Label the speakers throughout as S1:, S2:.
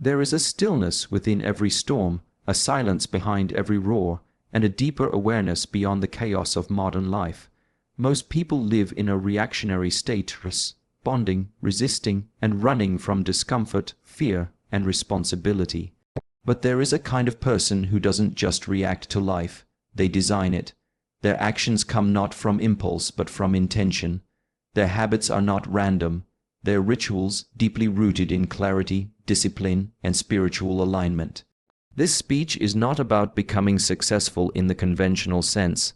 S1: There is a stillness within every storm, a silence behind every roar, and a deeper awareness beyond the chaos of modern life. Most people live in a reactionary state, responding, resisting, and running from discomfort, fear, and responsibility. But there is a kind of person who doesn't just react to life, they design it. Their actions come not from impulse but from intention. Their habits are not random. Their rituals deeply rooted in clarity, discipline, and spiritual alignment. This speech is not about becoming successful in the conventional sense.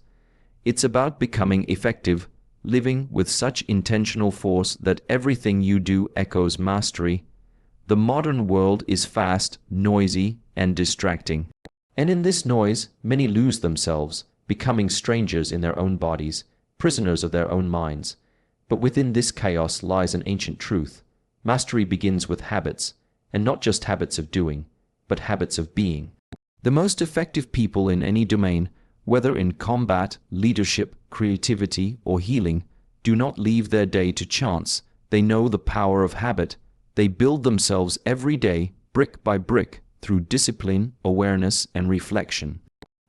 S1: It's about becoming effective, living with such intentional force that everything you do echoes mastery. The modern world is fast, noisy, and distracting. And in this noise, many lose themselves, becoming strangers in their own bodies, prisoners of their own minds. But within this chaos lies an ancient truth. Mastery begins with habits, and not just habits of doing, but habits of being. The most effective people in any domain, whether in combat, leadership, creativity, or healing, do not leave their day to chance. They know the power of habit. They build themselves every day, brick by brick, through discipline, awareness, and reflection.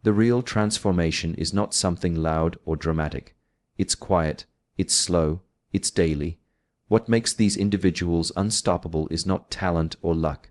S1: The real transformation is not something loud or dramatic. It's quiet, it's slow, it's daily. What makes these individuals unstoppable is not talent or luck.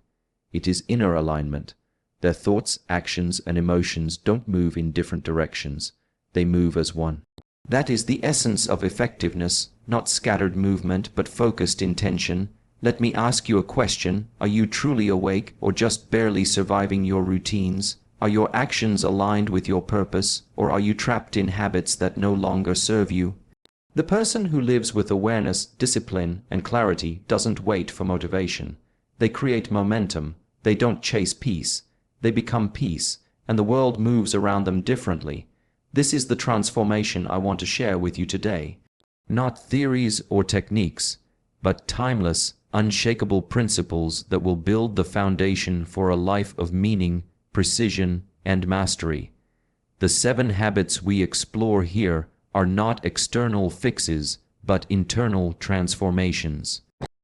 S1: It is inner alignment. Their thoughts, actions, and emotions don't move in different directions. They move as one. That is the essence of effectiveness, not scattered movement but focused intention. Let me ask you a question. Are you truly awake or just barely surviving your routines? Are your actions aligned with your purpose, or are you trapped in habits that no longer serve you? The person who lives with awareness, discipline, and clarity doesn't wait for motivation. They create momentum. They don't chase peace. They become peace, and the world moves around them differently. This is the transformation I want to share with you today. Not theories or techniques, but timeless, unshakable principles that will build the foundation for a life of meaning, precision, and mastery. The 7 habits we explore here are not external fixes, but internal transformations.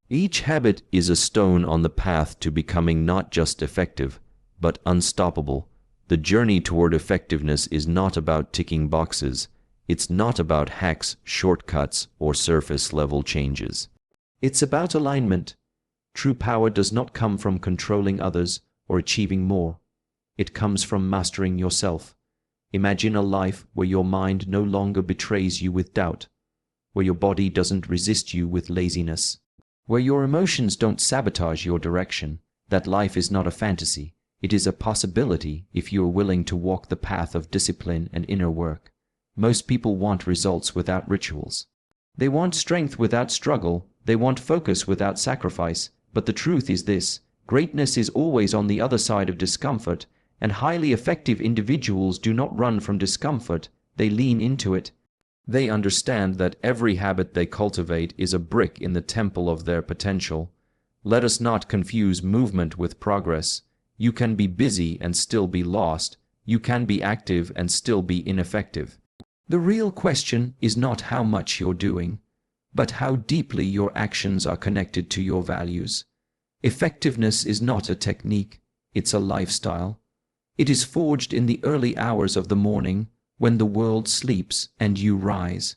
S1: Each habit is a stone on the path to becoming not just effective, but unstoppable. The journey toward effectiveness is not about ticking boxes. It's not about hacks, shortcuts, or surface-level changes. It's about alignment. True power does not come from controlling others or achieving more. It comes from mastering yourself. Imagine a life where your mind no longer betrays you with doubt, where your body doesn't resist you with laziness, where your emotions don't sabotage your direction. That life is not a fantasy. It is a possibility if you are willing to walk the path of discipline and inner work. Most people want results without rituals. They want strength without struggle. They want focus without sacrifice. But the truth is this: greatness is always on the other side of discomfort, and highly effective individuals do not run from discomfort, they lean into it. They understand that every habit they cultivate is a brick in the temple of their potential. Let us not confuse movement with progress. You can be busy and still be lost. You can be active and still be ineffective. The real question is not how much you're doing, but how deeply your actions are connected to your values. Effectiveness is not a technique, it's a lifestyle. It is forged in the early hours of the morning, when the world sleeps and you rise.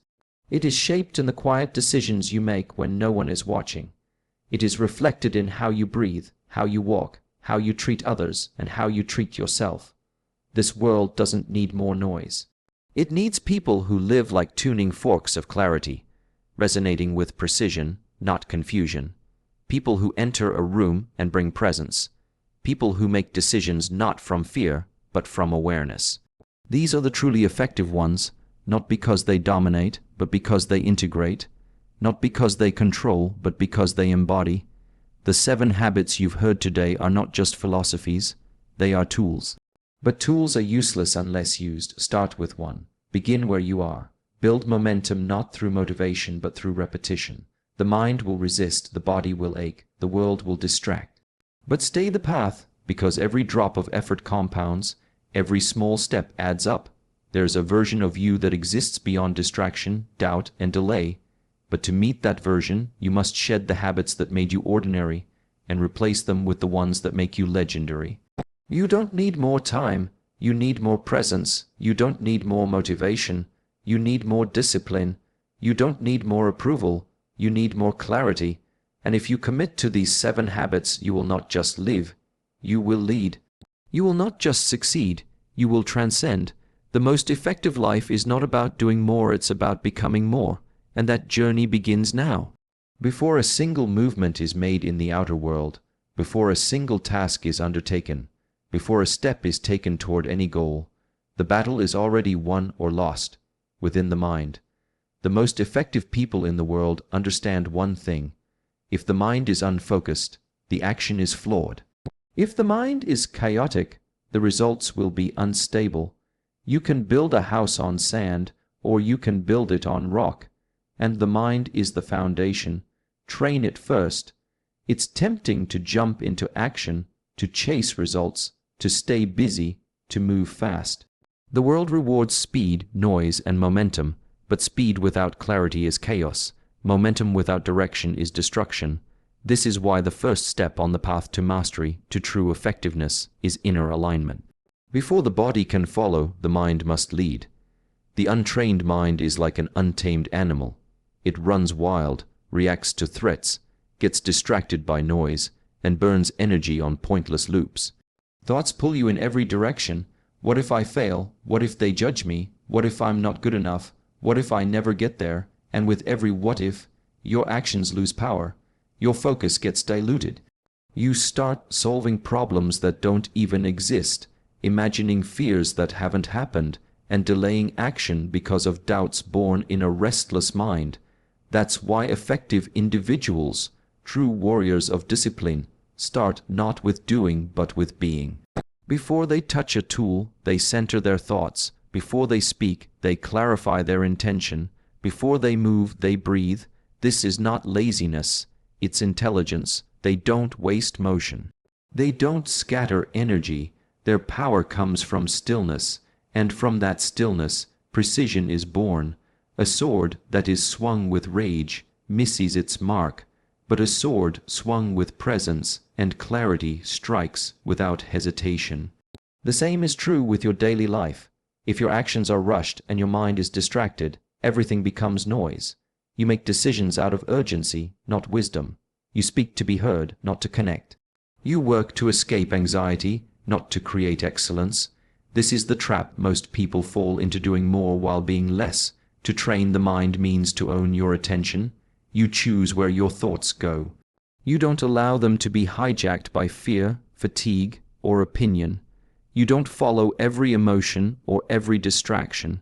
S1: It is shaped in the quiet decisions you make when no one is watching. It is reflected in how you breathe, how you walk, how you treat others, and how you treat yourself. This world doesn't need more noise. It needs people who live like tuning forks of clarity, resonating with precision, not confusion. People who enter a room and bring presence. People who make decisions not from fear, but from awareness. These are the truly effective ones, not because they dominate, but because they integrate. Not because they control, but because they embody. The 7 habits you've heard today are not just philosophies, they are tools. But tools are useless unless used. Start with one. Begin where you are. Build momentum not through motivation but through repetition. The mind will resist, the body will ache, the world will distract. But stay the path, because every drop of effort compounds, every small step adds up. There's a version of you that exists beyond distraction, doubt, and delay. But to meet that version, you must shed the habits that made you ordinary. and replace them with the ones that make you legendary. You don't need more time. You need more presence. You don't need more motivation. You need more discipline. You don't need more approval. You need more clarity. And if you commit to these 7 habits, you will not just live, you will lead. You will not just succeed, you will transcend. The most effective life is not about doing more, it's about becoming more. And that journey begins now. Before a single movement is made in the outer world, before a single task is undertaken, before a step is taken toward any goal, the battle is already won or lost, within the mind. The most effective people in the world understand one thing. If the mind is unfocused, the action is flawed. If the mind is chaotic, the results will be unstable. You can build a house on sand, or you can build it on rock, and the mind is the foundation. Train it first. It's tempting to jump into action, to chase results, to stay busy, to move fast. The world rewards speed, noise, and momentum, but speed without clarity is chaos. Momentum without direction is destruction. This is why the first step on the path to mastery, to true effectiveness, is inner alignment. Before the body can follow, the mind must lead. The untrained mind is like an untamed animal. It runs wild, reacts to threats, gets distracted by noise, and burns energy on pointless loops. Thoughts pull you in every direction. What if I fail? What if they judge me? What if I'm not good enough? What if I never get there? And with every what if, your actions lose power. Your focus gets diluted. You start solving problems that don't even exist, imagining fears that haven't happened, and delaying action because of doubts born in a restless mind. That's why effective individuals, true warriors of discipline, start not with doing but with being. Before they touch a tool, they center their thoughts. Before they speak, they clarify their intention. Before they move, they breathe. This is not laziness, it's intelligence. They don't waste motion. They don't scatter energy. Their power comes from stillness, and from that stillness, precision is born. A sword that is swung with rage misses its mark, but a sword swung with presence and clarity strikes without hesitation. The same is true with your daily life. If your actions are rushed and your mind is distracted, everything becomes noise. You make decisions out of urgency, not wisdom. You speak to be heard, not to connect. You work to escape anxiety, not to create excellence. This is the trap most people fall into, doing more while being less. To train the mind means to own your attention. You choose where your thoughts go. You don't allow them to be hijacked by fear, fatigue, or opinion. You don't follow every emotion or every distraction.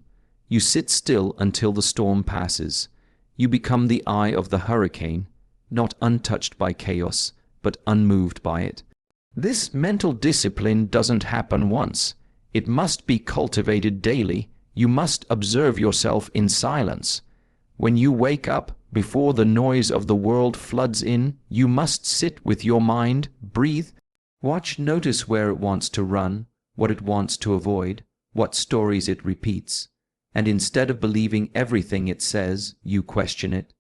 S1: You sit still until the storm passes. You become the eye of the hurricane, not untouched by chaos, but unmoved by it. This mental discipline doesn't happen once. It must be cultivated daily. You must observe yourself in silence. When you wake up, before the noise of the world floods in, you must sit with your mind, breathe, watch, notice where it wants to run, what it wants to avoid, what stories it repeats. And instead of believing everything it says, you question it.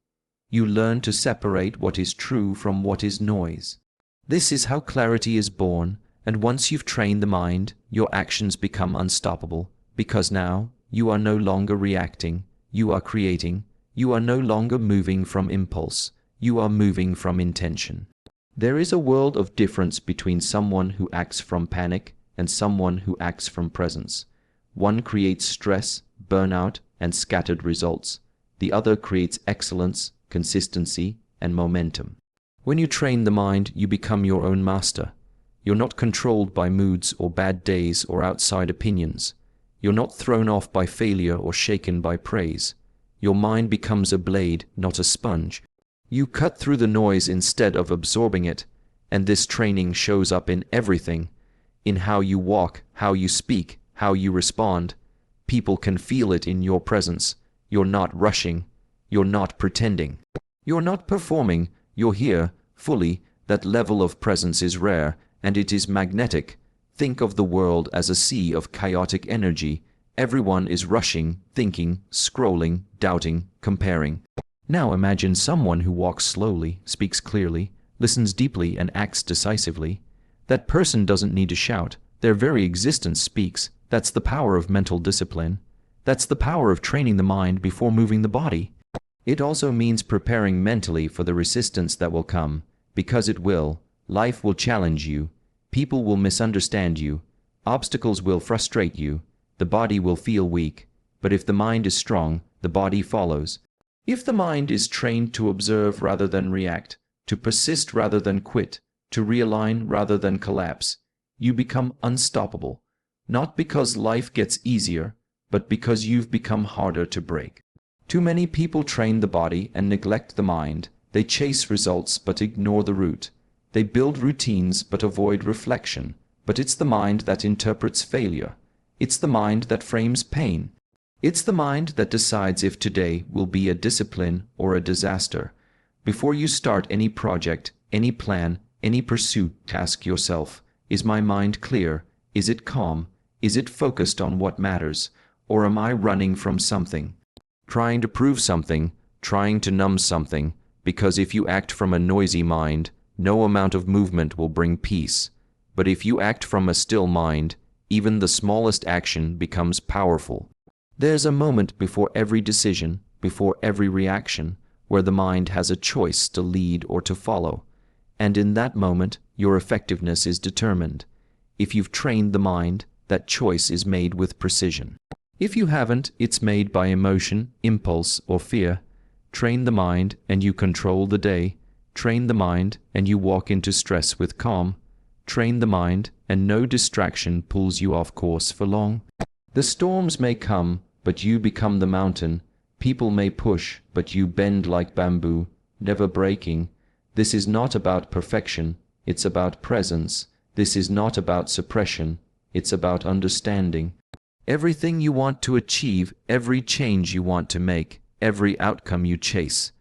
S1: You learn to separate what is true from what is noise. This is how clarity is born, and once you've trained the mind, your actions become unstoppable, because now you are no longer reacting, you are creating. You are no longer moving from impulse, you are moving from intention. There is a world of difference between someone who acts from panic and someone who acts from presence. One creates stress, burnout, and scattered results. The other creates excellence, consistency, and momentum. When you train the mind, you become your own master. You're not controlled by moods or bad days or outside opinions. You're not thrown off by failure or shaken by praise. Your mind becomes a blade, not a sponge. You cut through the noise instead of absorbing it, and this training shows up in everything, in how you walk, how you speak, how you respond. People can feel it in your presence. You're not rushing. You're not pretending. You're not performing. You're here, fully. That level of presence is rare, and it is magnetic. Think of the world as a sea of chaotic energy. Everyone is rushing, thinking, scrolling, doubting, comparing. Now imagine someone who walks slowly, speaks clearly, listens deeply and acts decisively. That person doesn't need to shout. Their very existence speaks. That's the power of mental discipline. That's the power of training the mind before moving the body. It also means preparing mentally for the resistance that will come, because it will. Life will challenge you. People will misunderstand you. Obstacles will frustrate you. The body will feel weak. But if the mind is strong, the body follows. If the mind is trained to observe rather than react, to persist rather than quit, to realign rather than collapse, you become unstoppable. Not because life gets easier, but because you've become harder to break. Too many people train the body and neglect the mind. They chase results but ignore the root. They build routines but avoid reflection. But it's the mind that interprets failure. It's the mind that frames pain. It's the mind that decides if today will be a discipline or a disaster. Before you start any project, any plan, any pursuit, ask yourself, is my mind clear? Is it calm? Is it focused on what matters? Or am I running from something? Trying to prove something, trying to numb something, because if you act from a noisy mind, no amount of movement will bring peace. But if you act from a still mind, even the smallest action becomes powerful. There's a moment before every decision, before every reaction, where the mind has a choice to lead or to follow. And in that moment, your effectiveness is determined. If you've trained the mind, that choice is made with precision. If you haven't, it's made by emotion, impulse, or fear. Train the mind and you control the day. Train the mind and you walk into stress with calm. Train the mind and no distraction pulls you off course for long. The storms may come, but you become the mountain. People may push, but you bend like bamboo, never breaking. This is not about perfection, it's about presence. This is not about suppression, it's about understanding. Everything you want to achieve, every change you want to make, every outcome you chase,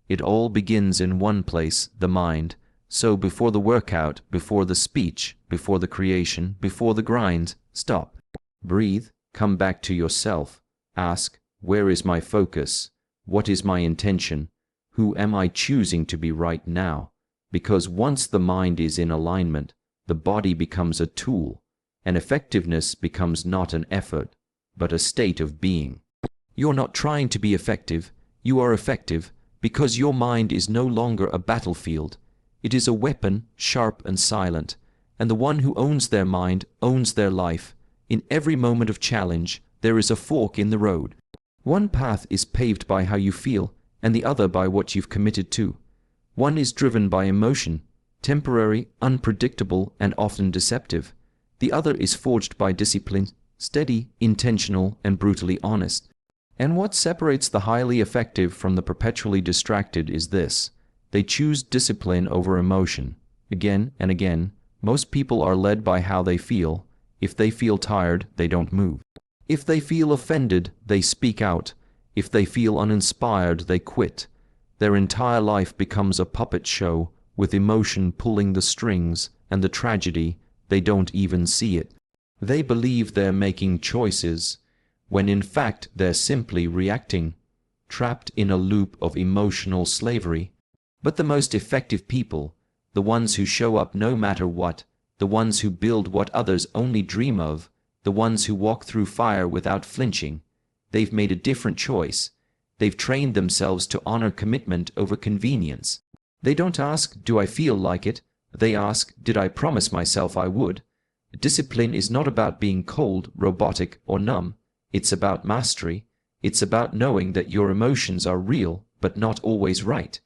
S1: it all begins in one place, the mind. So before the workout, before the speech, before the creation, before the grind, stop. Breathe, come back to yourself. Ask, where is my focus? What is my intention? Who am I choosing to be right now? Because once the mind is in alignment, the body becomes a tool, and effectiveness becomes not an effort, but a state of being. You're not trying to be effective, you are effective because your mind is no longer a battlefield. It is a weapon, sharp and silent, and the one who owns their mind owns their life. In every moment of challenge, there is a fork in the road. One path is paved by how you feel, and the other by what you've committed to. One is driven by emotion, temporary, unpredictable, and often deceptive. The other is forged by discipline, steady, intentional, and brutally honest. And what separates the highly effective from the perpetually distracted is this: they choose discipline over emotion. Again and again, most people are led by how they feel. If they feel tired, they don't move. If they feel offended, they speak out. If they feel uninspired, they quit. Their entire life becomes a puppet show, with emotion pulling the strings, and the tragedy, they don't even see it. They believe they're making choices, when in fact they're simply reacting, trapped in a loop of emotional slavery. But the most effective people, the ones who show up no matter what, the ones who build what others only dream of, the ones who walk through fire without flinching, they've made a different choice. They've trained themselves to honor commitment over convenience. They don't ask, do I feel like it? They ask, did I promise myself I would? Discipline is not about being cold, robotic, or numb. It's about mastery. It's about knowing that your emotions are real, but not always right.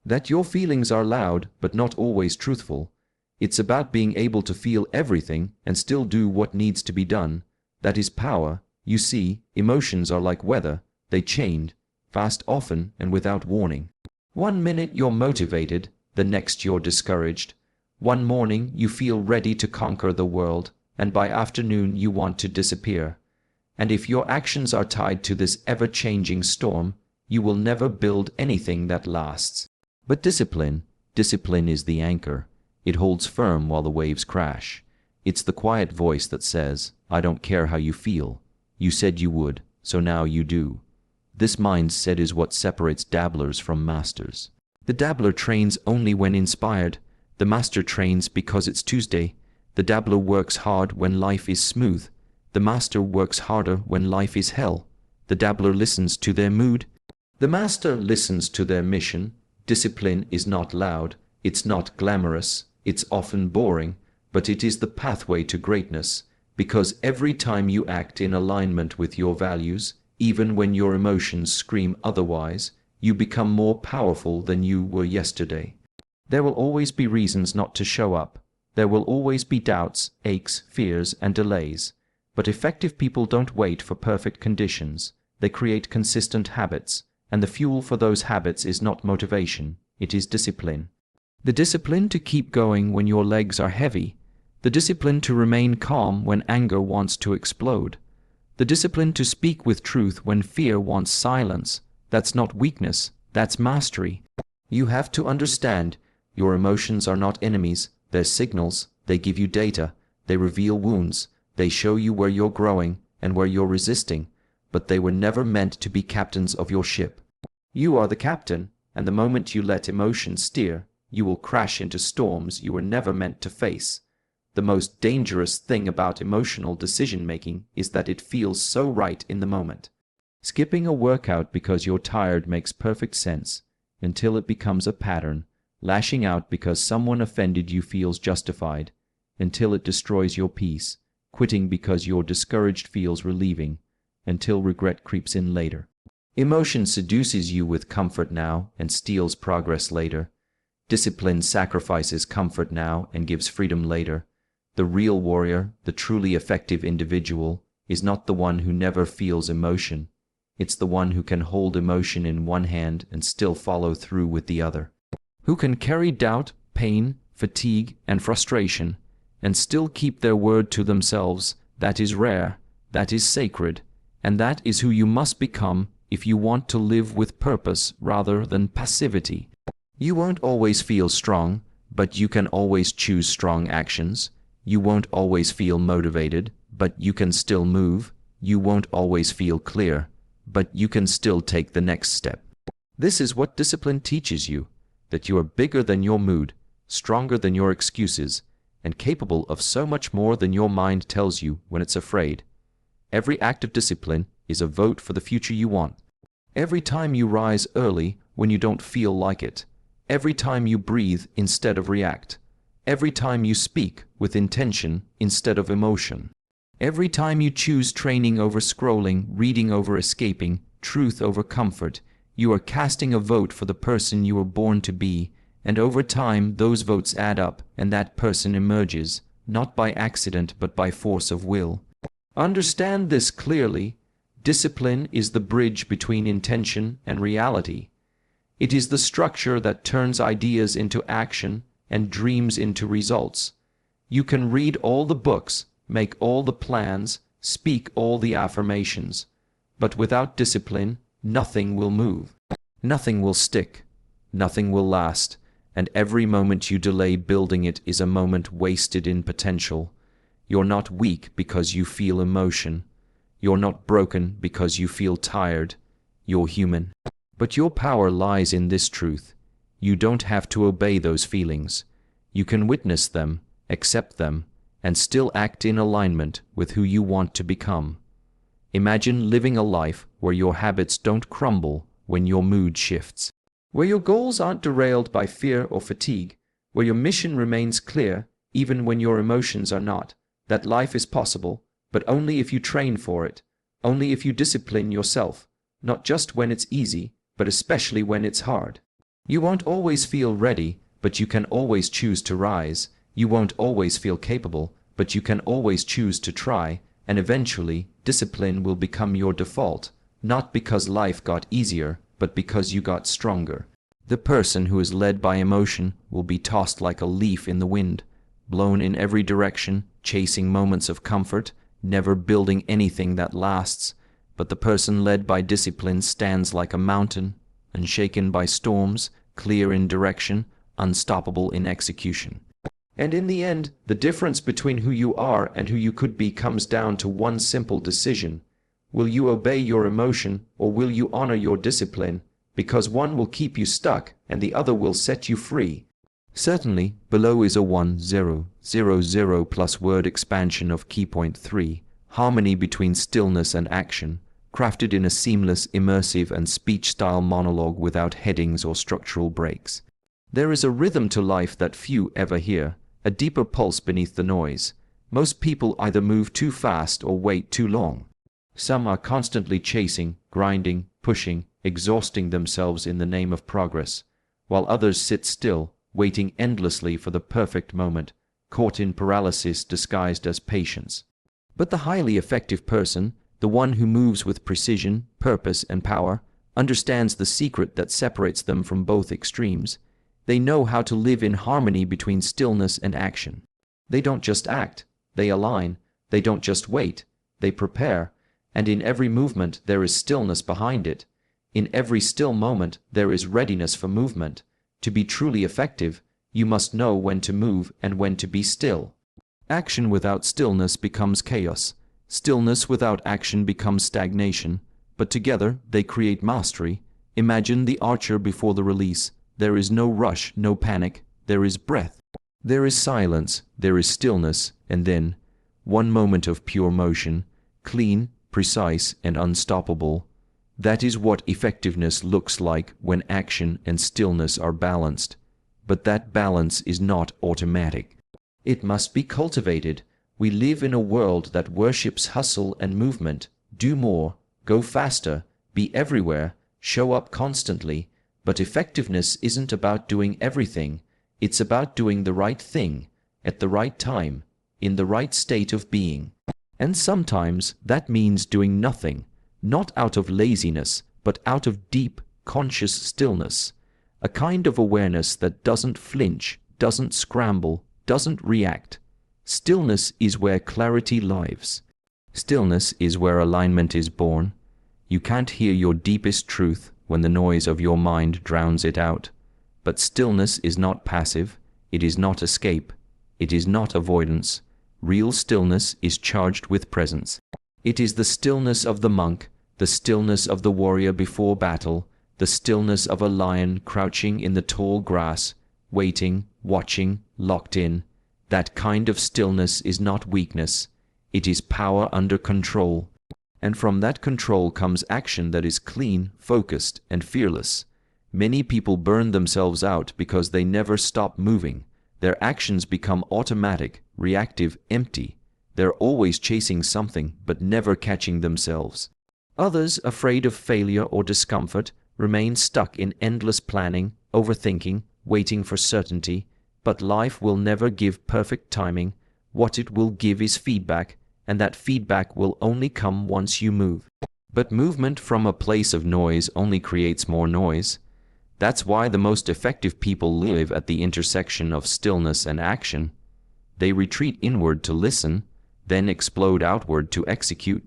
S1: That your feelings are loud, but not always truthful. It's about being able to feel everything and still do what needs to be done. That is power. You see, emotions are like weather. They change, fast often and without warning. One minute you're motivated, the next you're discouraged. One morning you feel ready to conquer the world, and by afternoon you want to disappear. And if your actions are tied to this ever-changing storm, you will never build anything that lasts. But discipline is the anchor. It holds firm while the waves crash. It's the quiet voice that says, I don't care how you feel. You said you would, so now you do. This mindset is what separates dabblers from masters. The dabbler trains only when inspired. The master trains because it's Tuesday. The dabbler works hard when life is smooth. The master works harder when life is hell. The dabbler listens to their mood. The master listens to their mission. Discipline is not loud. It's not glamorous. It's often boring, but it is the pathway to greatness, because every time you act in alignment with your values, even when your emotions scream otherwise, you become more powerful than you were yesterday. There will always be reasons not to show up. There will always be doubts, aches, fears, and delays. But effective people don't wait for perfect conditions. They create consistent habits, and the fuel for those habits is not motivation, it is discipline. The discipline to keep going when your legs are heavy. The discipline to remain calm when anger wants to explode. The discipline to speak with truth when fear wants silence. That's not weakness, that's mastery. You have to understand, your emotions are not enemies, they're signals. They give you data, they reveal wounds, they show you where you're growing and where you're resisting, but they were never meant to be captains of your ship. You are the captain, and the moment you let emotions steer, you will crash into storms you were never meant to face. The most dangerous thing about emotional decision-making is that it feels so right in the moment. Skipping a workout because you're tired makes perfect sense, until it becomes a pattern. Lashing out because someone offended you feels justified, until it destroys your peace. Quitting because you're discouraged feels relieving, until regret creeps in later. Emotion seduces you with comfort now and steals progress later. Discipline sacrifices comfort now and gives freedom later. The real warrior, the truly effective individual, is not the one who never feels emotion. It's the one who can hold emotion in one hand and still follow through with the other. Who can carry doubt, pain, fatigue, and frustration, and still keep their word to themselves. That is rare, that is sacred, and that is who you must become if you want to live with purpose rather than passivity. You won't always feel strong, but you can always choose strong actions. You won't always feel motivated, but you can still move. You won't always feel clear, but you can still take the next step. This is what discipline teaches you, that you are bigger than your mood, stronger than your excuses, and capable of so much more than your mind tells you when it's afraid. Every act of discipline is a vote for the future you want. Every time you rise early when you don't feel like it. Every time you breathe instead of react. Every time you speak with intention instead of emotion. Every time you choose training over scrolling, reading over escaping, truth over comfort, you are casting a vote for the person you were born to be, and over time those votes add up and that person emerges, not by accident but by force of will. Understand this clearly. Discipline is the bridge between intention and reality. It is the structure that turns ideas into action and dreams into results. You can read all the books, make all the plans, speak all the affirmations, but without discipline, nothing will move. Nothing will stick. Nothing will last, and every moment you delay building it is a moment wasted in potential. You're not weak because you feel emotion. You're not broken because you feel tired. You're human. But your power lies in this truth. You don't have to obey those feelings. You can witness them, accept them, and still act in alignment with who you want to become. Imagine living a life where your habits don't crumble when your mood shifts, where your goals aren't derailed by fear or fatigue, where your mission remains clear even when your emotions are not. That life is possible, but only if you train for it, only if you discipline yourself, not just when it's easy, but especially when it's hard. You won't always feel ready, but you can always choose to rise. You won't always feel capable, but you can always choose to try, and eventually discipline will become your default, not because life got easier, but because you got stronger. The person who is led by emotion will be tossed like a leaf in the wind, blown in every direction, chasing moments of comfort, never building anything that lasts. But the person led by discipline stands like a mountain, unshaken by storms, clear in direction, unstoppable in execution. And in the end, the difference between who you are and who you could be comes down to one simple decision. Will you obey your emotion, or will you honor your discipline? Because one will keep you stuck and the other will set you free. Certainly, below is a 1000 plus word expansion of key point 3, harmony between stillness and action, crafted in a seamless, immersive and speech-style monologue without headings or structural breaks. There is a rhythm to life that few ever hear, a deeper pulse beneath the noise. Most people either move too fast or wait too long. Some are constantly chasing, grinding, pushing, exhausting themselves in the name of progress, while others sit still, waiting endlessly for the perfect moment, caught in paralysis disguised as patience. But the highly effective person, the one who moves with precision, purpose, and power, understands the secret that separates them from both extremes. They know how to live in harmony between stillness and action. They don't just act, they align. They don't just wait, they prepare. And in every movement there is stillness behind it. In every still moment there is readiness for movement. To be truly effective, you must know when to move and when to be still. Action without stillness becomes chaos. Stillness without action becomes stagnation. But together they create mastery. Imagine the archer before the release. There is no rush, no panic. There is breath. There is silence. There is stillness. And then, one moment of pure motion, clean, precise, and unstoppable. That is what effectiveness looks like when action and stillness are balanced. But that balance is not automatic. It must be cultivated. We live in a world that worships hustle and movement. Do more, go faster, be everywhere, show up constantly. But effectiveness isn't about doing everything. It's about doing the right thing, at the right time, in the right state of being. And sometimes that means doing nothing. Not out of laziness, but out of deep, conscious stillness. A kind of awareness that doesn't flinch, doesn't scramble, doesn't react. Stillness is where clarity lives. Stillness is where alignment is born. You can't hear your deepest truth when the noise of your mind drowns it out. But stillness is not passive. It is not escape. It is not avoidance. Real stillness is charged with presence. It is the stillness of the monk, the stillness of the warrior before battle, the stillness of a lion crouching in the tall grass, waiting, watching, locked in. That kind of stillness is not weakness. It is power under control. And from that control comes action that is clean, focused, and fearless. Many people burn themselves out because they never stop moving. Their actions become automatic, reactive, empty. They're always chasing something, but never catching themselves. Others, afraid of failure or discomfort, remain stuck in endless planning, overthinking, waiting for certainty. But life will never give perfect timing. What it will give is feedback, and that feedback will only come once you move. But movement from a place of noise only creates more noise. That's why the most effective people live at the intersection of stillness and action. They retreat inward to listen, then explode outward to execute.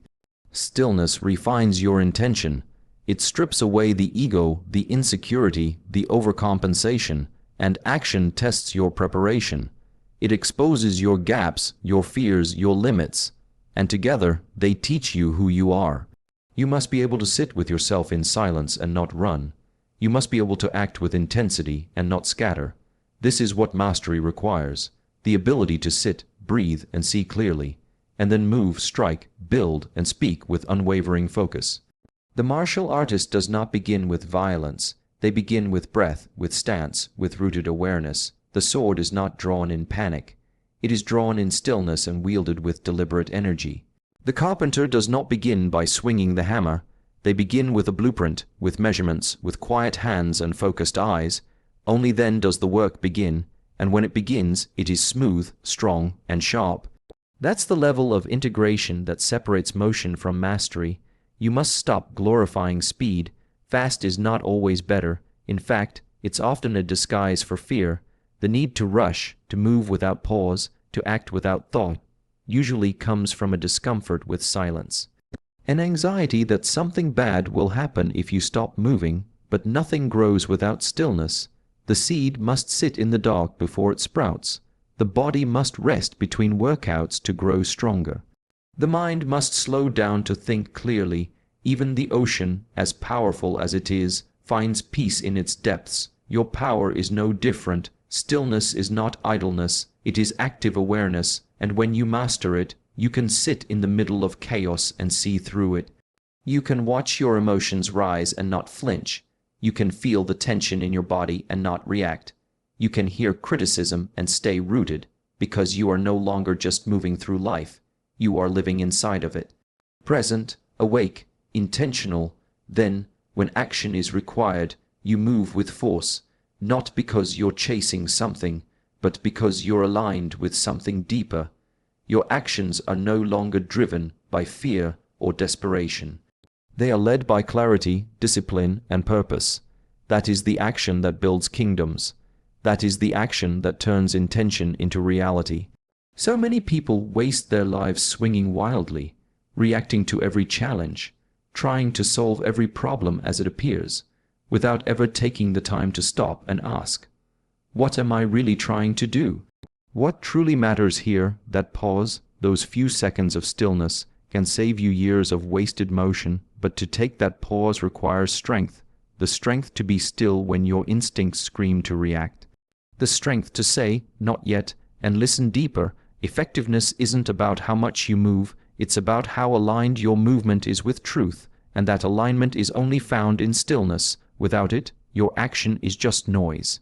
S1: Stillness refines your intention. It strips away the ego, the insecurity, the overcompensation, and action tests your preparation. It exposes your gaps, your fears, your limits, and together they teach you who you are. You must be able to sit with yourself in silence and not run. You must be able to act with intensity and not scatter. This is what mastery requires, the ability to sit, breathe, and see clearly, and then move, strike, build, and speak with unwavering focus. The martial artist does not begin with violence. They begin with breath, with stance, with rooted awareness. The sword is not drawn in panic. It is drawn in stillness and wielded with deliberate energy. The carpenter does not begin by swinging the hammer. They begin with a blueprint, with measurements, with quiet hands and focused eyes. Only then does the work begin, and when it begins, it is smooth, strong, and sharp. That's the level of integration that separates motion from mastery. You must stop glorifying speed. Fast is not always better. In fact, it's often a disguise for fear. The need to rush, to move without pause, to act without thought, usually comes from a discomfort with silence. An anxiety that something bad will happen if you stop moving, but nothing grows without stillness. The seed must sit in the dark before it sprouts. The body must rest between workouts to grow stronger. The mind must slow down to think clearly. Even the ocean, as powerful as it is, finds peace in its depths. Your power is no different. Stillness is not idleness, it is active awareness, and when you master it, you can sit in the middle of chaos and see through it. You can watch your emotions rise and not flinch. You can feel the tension in your body and not react. You can hear criticism and stay rooted, because you are no longer just moving through life, you are living inside of it. Present, awake, intentional, then, when action is required, you move with force, not because you're chasing something, but because you're aligned with something deeper. Your actions are no longer driven by fear or desperation. They are led by clarity, discipline, and purpose. That is the action that builds kingdoms. That is the action that turns intention into reality. So many people waste their lives swinging wildly, reacting to every challenge, trying to solve every problem as it appears, without ever taking the time to stop and ask, what am I really trying to do? What truly matters here? That pause, those few seconds of stillness, can save you years of wasted motion, but to take that pause requires strength, the strength to be still when your instincts scream to react, the strength to say, not yet, and listen deeper. Effectiveness isn't about how much you move, it's about how aligned your movement is with truth, and that alignment is only found in stillness. Without it, your action is just noise.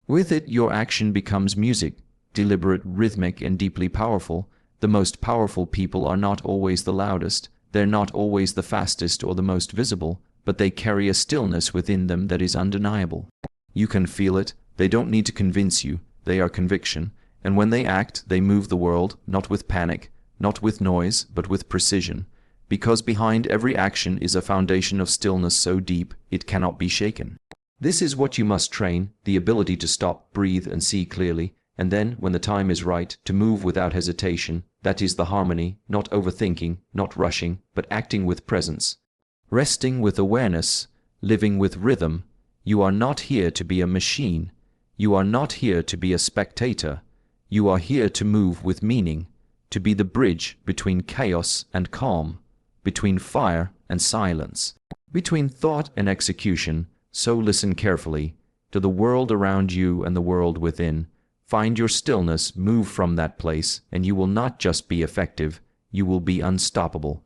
S1: With it, your action becomes music, deliberate, rhythmic, and deeply powerful. The most powerful people are not always the loudest, they're not always the fastest or the most visible, but they carry a stillness within them that is undeniable. You can feel it, they don't need to convince you, they are conviction, and when they act, they move the world, not with panic, not with noise, but with precision, because behind every action is a foundation of stillness so deep it cannot be shaken. This is what you must train, the ability to stop, breathe, and see clearly, and then, when the time is right, to move without hesitation. That is the harmony, not overthinking, not rushing, but acting with presence. Resting with awareness, living with rhythm. You are not here to be a machine. You are not here to be a spectator. You are here to move with meaning, to be the bridge between chaos and calm, between fire and silence, between thought and execution. So listen carefully to the world around you and the world within. Find your stillness, move from that place, and you will not just be effective, you will be unstoppable.